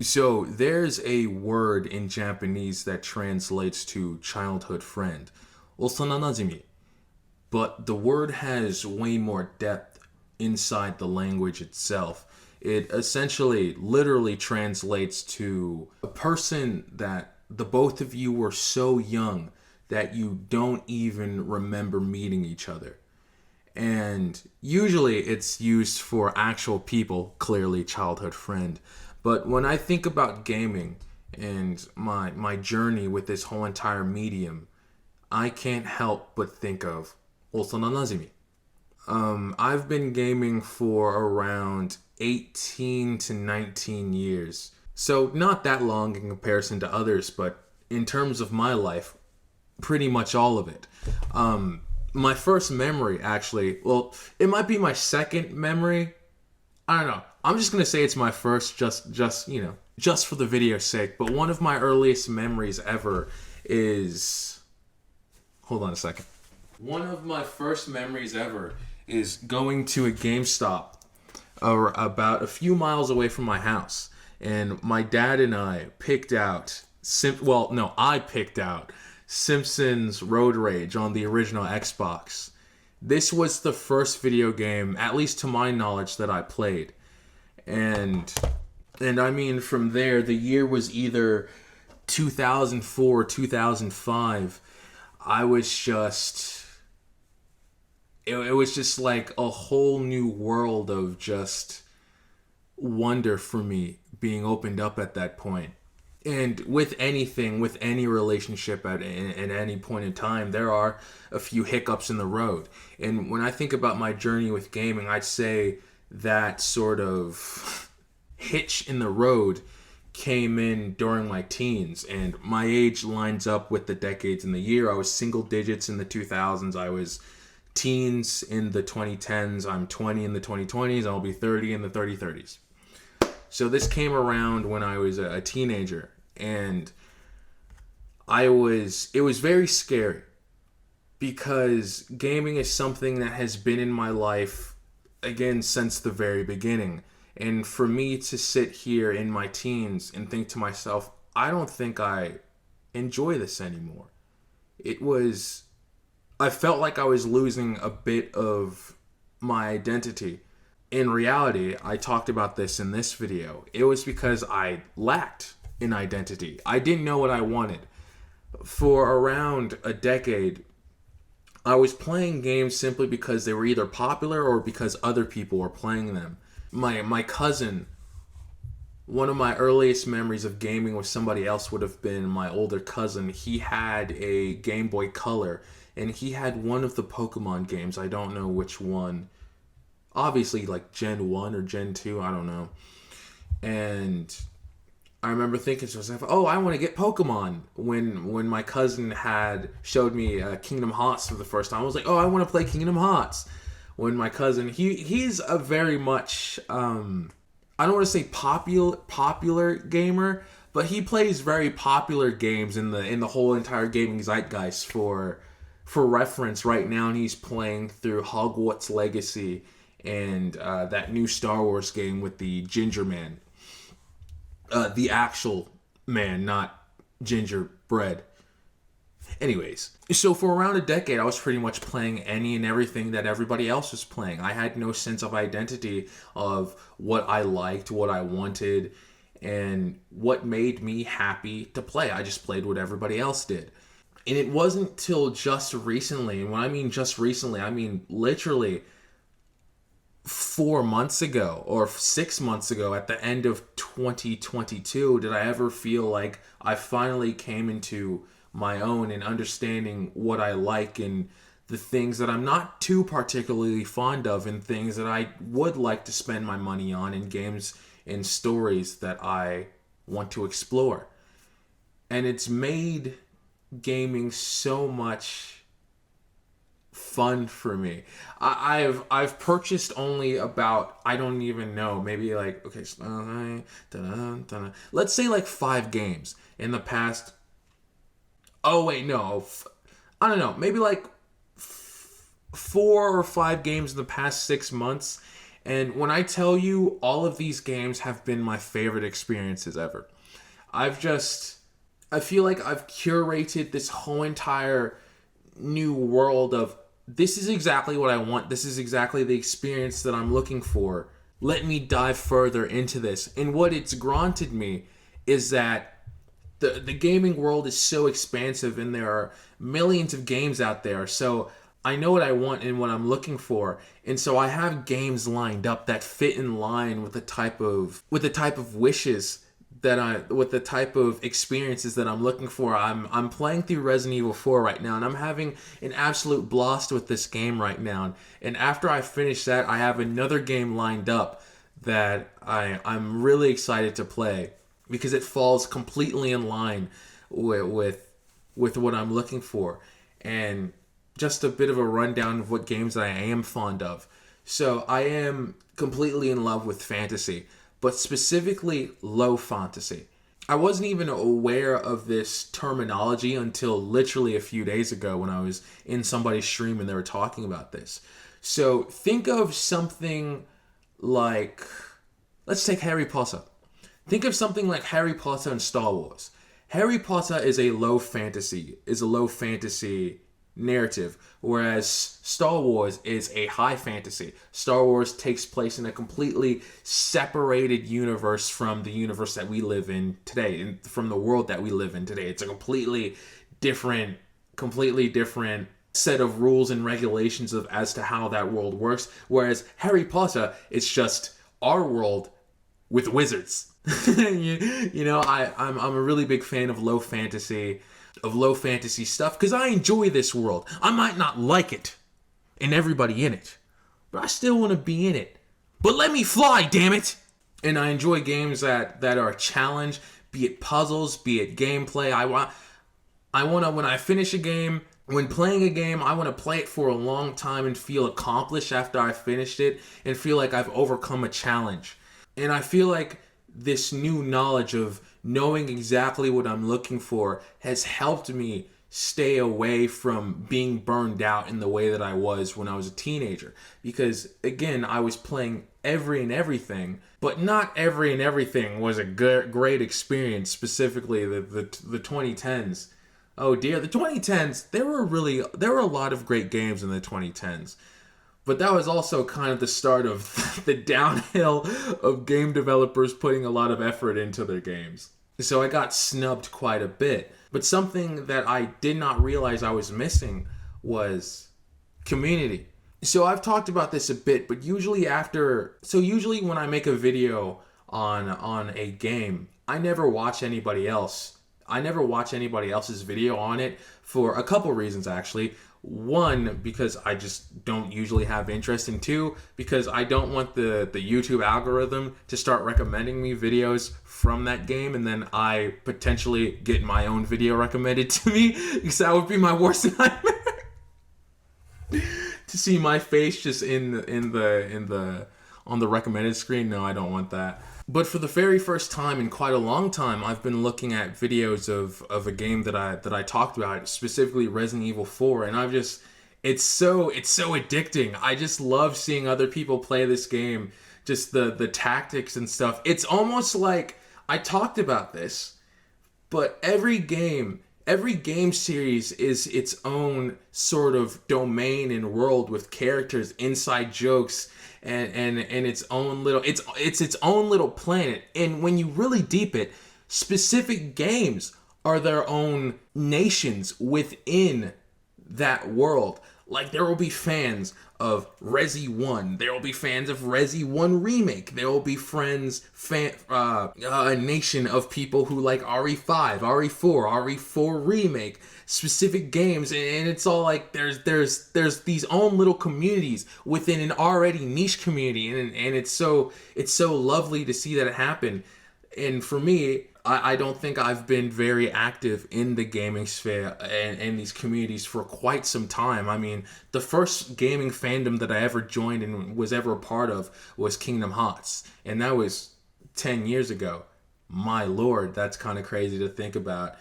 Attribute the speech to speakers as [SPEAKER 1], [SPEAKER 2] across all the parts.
[SPEAKER 1] So there's a word in Japanese that translates to childhood friend, osananajimi, but the word has way more depth inside the language itself. It essentially literally translates to a person that the both of you were so young that you don't even remember meeting each other. And usually it's used for actual people, clearly childhood friend. But when I think about gaming and my journey with this whole entire medium, I can't help but think of Osana Najimi. I've been gaming for around 18 to 19 years. So not that long in comparison to others, but in terms of my life, pretty much all of it. My first memory, actually, well, it might be my second memory. I don't know. I'm just gonna say it's my first, just for the video's sake. But one of my earliest memories ever is. Hold on a second. One of my first memories ever is going to a GameStop about a few miles away from my house, and my dad and I picked out. I picked out Simpsons Road Rage on the original Xbox. This was the first video game, at least to my knowledge, that I played. And I mean from there the year was either 2004 or 2005. I was just it was just like a whole new world of just wonder for me being opened up at that point. And with anything, with any relationship at any point in time, there are a few hiccups in the road. And when I think about my journey with gaming, I'd say that sort of hitch in the road came in during my teens. And my age lines up with the decades in the year. I was single digits in the 2000s. I was teens in the 2010s. I'm 20 in the 2020s. I'll be 30 in the 3030s. So this came around when I was a teenager, and it was very scary because gaming is something that has been in my life again since the very beginning. And for me to sit here in my teens and think to myself, I don't think I enjoy this anymore. It was I felt like I was losing a bit of my identity. In reality, I talked about this in this video. It was because I lacked an identity. I didn't know what I wanted. For around a decade, I was playing games simply because they were either popular or because other people were playing them. My cousin, one of my earliest memories of gaming with somebody else would have been my older cousin. He had a Game Boy Color, and he had one of the Pokemon games. I don't know which one. Obviously, like Gen 1 or Gen 2, I don't know. And I remember thinking to myself, oh, I want to get Pokemon. When my cousin had showed me Kingdom Hearts for the first time, I was like, oh, I want to play Kingdom Hearts. When my cousin, he's a very much, I don't want to say popular gamer, but he plays very popular games in the whole entire gaming zeitgeist. For reference, right now he's playing through Hogwarts Legacy and that new Star Wars game with the Ginger Man. The actual man, not gingerbread. Anyways, so for around a decade, I was pretty much playing any and everything that everybody else was playing. I had no sense of identity of what I liked, what I wanted, and what made me happy to play. I just played what everybody else did. And it wasn't till just recently, and when I mean just recently, I mean literally 4 months ago or 6 months ago at the end of 2022 did I ever feel like I finally came into my own and understanding what I like and the things that I'm not too particularly fond of and things that I would like to spend my money on in games and stories that I want to explore. And it's made gaming so much fun for me. I've purchased only about, I don't even know, maybe like, okay, let's say like 5 games in the past. Oh wait, no, I don't know, maybe like 4 or 5 games in the past 6 months, And when I tell you, all of these games have been my favorite experiences ever. I feel like I've curated this whole entire new world of this is exactly what I want. This is exactly the experience that I'm looking for. Let me dive further into this. And what it's granted me is that the gaming world is so expansive and there are millions of games out there. So I know what I want and what I'm looking for. And so I have games lined up that fit in line with the type of wishes with the type of experiences that I'm looking for. I'm playing through Resident Evil 4 right now, and I'm having an absolute blast with this game right now. And after I finish that, I have another game lined up that I'm really excited to play because it falls completely in line with what I'm looking for. And just a bit of a rundown of what games I am fond of. So I am completely in love with fantasy, but specifically low fantasy. I wasn't even aware of this terminology until literally a few days ago when I was in somebody's stream and they were talking about this. So think of something like, let's take Harry Potter. Think of something like Harry Potter and Star Wars. Harry Potter is a low fantasy narrative, whereas Star Wars is a high fantasy. Star Wars takes place in a completely separated universe from the universe that we live in today, and from the world that we live in today. It's a completely different set of rules and regulations as to how that world works, whereas Harry Potter is just our world with wizards. I'm a really big fan of low fantasy stuff because I enjoy this world. I might not like it and everybody in it, but I still want to be in it. But let me fly, damn it! And I enjoy games that are a challenge, be it puzzles, be it gameplay. I want to, when I finish a game, when playing a game, I want to play it for a long time and feel accomplished after I finished it and feel like I've overcome a challenge. And I feel like this new knowledge of knowing exactly what I'm looking for has helped me stay away from being burned out in the way that I was when I was a teenager. Because again, I was playing every and everything, but not every and everything was a great experience. Specifically the 2010s. Oh dear, the 2010s, there were a lot of great games in the 2010s. But that was also kind of the start of the downhill of game developers putting a lot of effort into their games. So I got snubbed quite a bit. But something that I did not realize I was missing was community. So I've talked about this a bit, but usually when I make a video on a game, I never watch anybody else. I never watch anybody else's video on it for a couple reasons, actually. One, because I just don't usually have interest, and two, because I don't want the YouTube algorithm to start recommending me videos from that game and then I potentially get my own video recommended to me, because that would be my worst nightmare. To see my face just on the recommended screen, no, I don't want that. But for the very first time in quite a long time, I've been looking at videos of a game that I talked about, specifically Resident Evil 4, and it's so addicting. I just love seeing other people play this game, just the tactics and stuff. It's almost like, I talked about this, but every game series is its own sort of domain and world with characters, inside jokes, and its own little its own little planet. And when you really deep it, specific games are their own nations within that world. Like, there will be fans of Resi 1. There will be fans of Resi 1 Remake. There will be a nation of people who like RE5, RE4, RE4 Remake, specific games. And it's all like, there's these own little communities within an already niche community. And it's so lovely to see that happen. And for me, I don't think I've been very active in the gaming sphere and these communities for quite some time. I mean, the first gaming fandom that I ever joined and was ever a part of was Kingdom Hearts. And that was 10 years ago. My lord, that's kind of crazy to think about.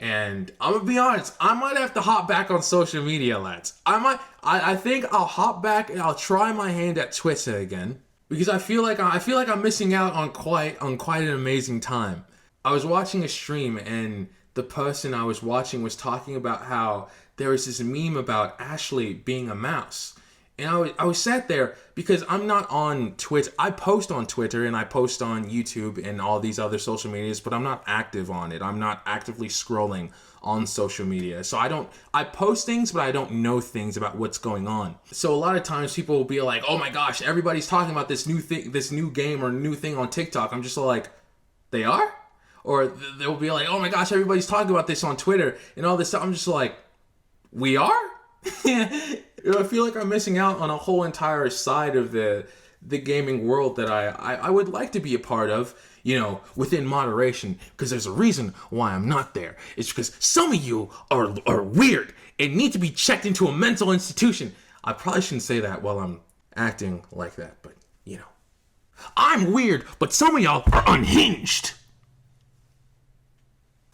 [SPEAKER 1] And I'm going to be honest, I might have to hop back on social media, lads. I think I'll hop back and I'll try my hand at Twitter again. because I feel like I'm missing out on quite an amazing time. I was watching a stream and the person I was watching was talking about how there was this meme about Ashley being a mouse. And I was sat there because I'm not on Twitch. I post on Twitter and I post on YouTube and all these other social medias, but I'm not active on it. I'm not actively scrolling on social media. So I post things, but I don't know things about what's going on. So a lot of times people will be like, oh my gosh, everybody's talking about this new thing, this new game or new thing on TikTok. I'm just like, they are? Or they'll be like, oh my gosh, everybody's talking about this on Twitter and all this stuff. I'm just like, we are? I feel like I'm missing out on a whole entire side of the gaming world that I would like to be a part of, within moderation, because there's a reason why I'm not there. It's because some of you are weird and need to be checked into a mental institution. I probably shouldn't say that while I'm acting like that, but I'm weird, but some of y'all are unhinged.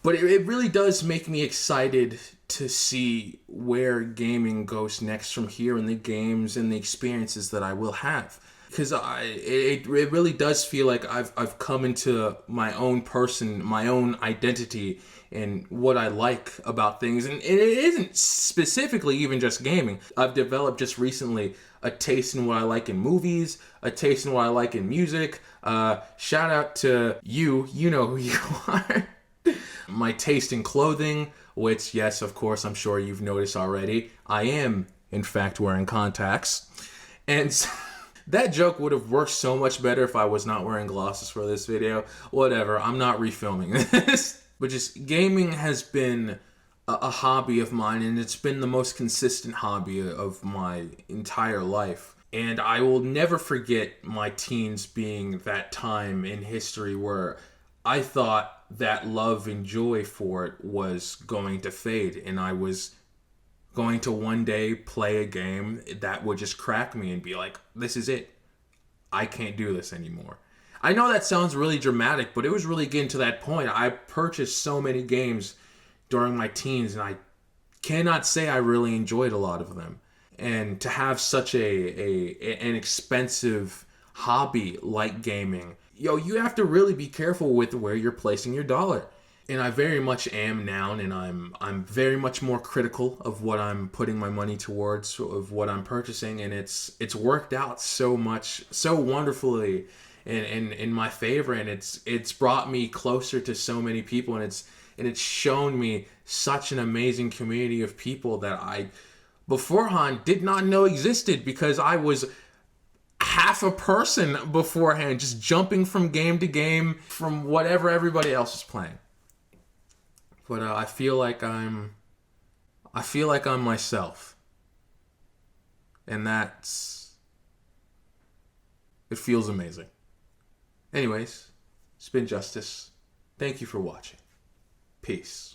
[SPEAKER 1] But it really does make me excited to see where gaming goes next from here, and the games and the experiences that I will have. Because it really does feel like I've come into my own person, my own identity, and what I like about things. And it isn't specifically even just gaming. I've developed just recently a taste in what I like in movies, a taste in what I like in music. Shout out to you. You know who you are. My taste in clothing, which, yes, of course, I'm sure you've noticed already. I am, in fact, wearing contacts. And that joke would have worked so much better if I was not wearing glasses for this video. Whatever, I'm not refilming this. But just gaming has been a hobby of mine, and it's been the most consistent hobby of my entire life. And I will never forget my teens being that time in history where I thought that love and joy for it was going to fade, and I was going to one day play a game that would just crack me and be like, this is it. I can't do this anymore. I know that sounds really dramatic, but it was really getting to that point. I purchased so many games during my teens, and I cannot say I really enjoyed a lot of them. And to have such an expensive hobby like gaming, you have to really be careful with where you're placing your dollar. And I very much am now, and I'm very much more critical of what I'm putting my money towards, of what I'm purchasing, and it's worked out so much, so wonderfully in my favor, and it's brought me closer to so many people, and it's shown me such an amazing community of people that I beforehand did not know existed, because I was half a person beforehand, just jumping from game to game from whatever everybody else is playing. But I feel like I'm myself, and it feels amazing. Anyways, it's been Justice. Thank you for watching. Peace.